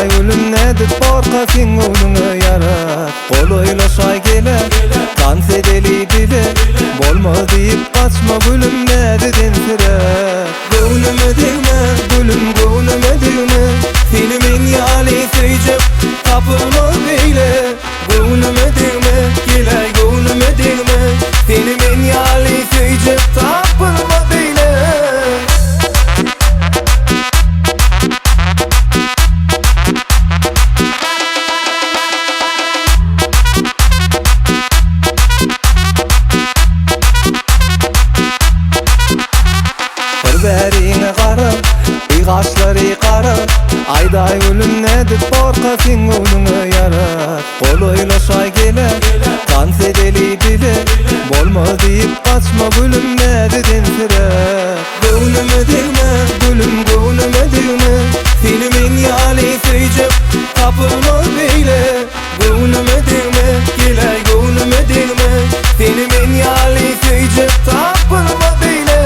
Ayday gülüm nedir borqa sen gönlüne yarar. Koloyla şay gele kan sedeli dile bolma deyip kaçma gülüm nedir ensirer. Gönlüme değme gülüm gönlüme değme Filmin yali söyleyecek kapılma beyle. Gönlüme değme gele gönlüme değme Filmin yali söyleyecek kapılma beyle. Berine qara, qaşları qara Ayday gülüm nedir borqa sen gönlüne yarar. Koloyla şay gele kan sedeli dile bolma deyip kaçma gülüm nedir ensirer. Gönlüme değme gülüm gönlüme değme Filmin yali söyleyecek kapılma beyle. Gönlüme değme gele gönlüme değme Filmin yali söyleyecek kapılma beyle.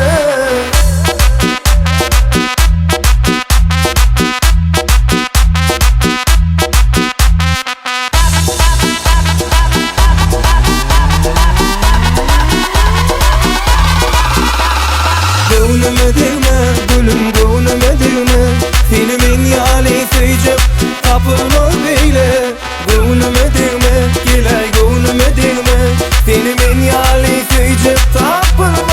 Gönlüme değme gülüm gönlüme değme Filmin yali söyleyecek kapılma beyle. Gönlüme değme gele gönlüme değme Filmin yali söyleyecek kapılma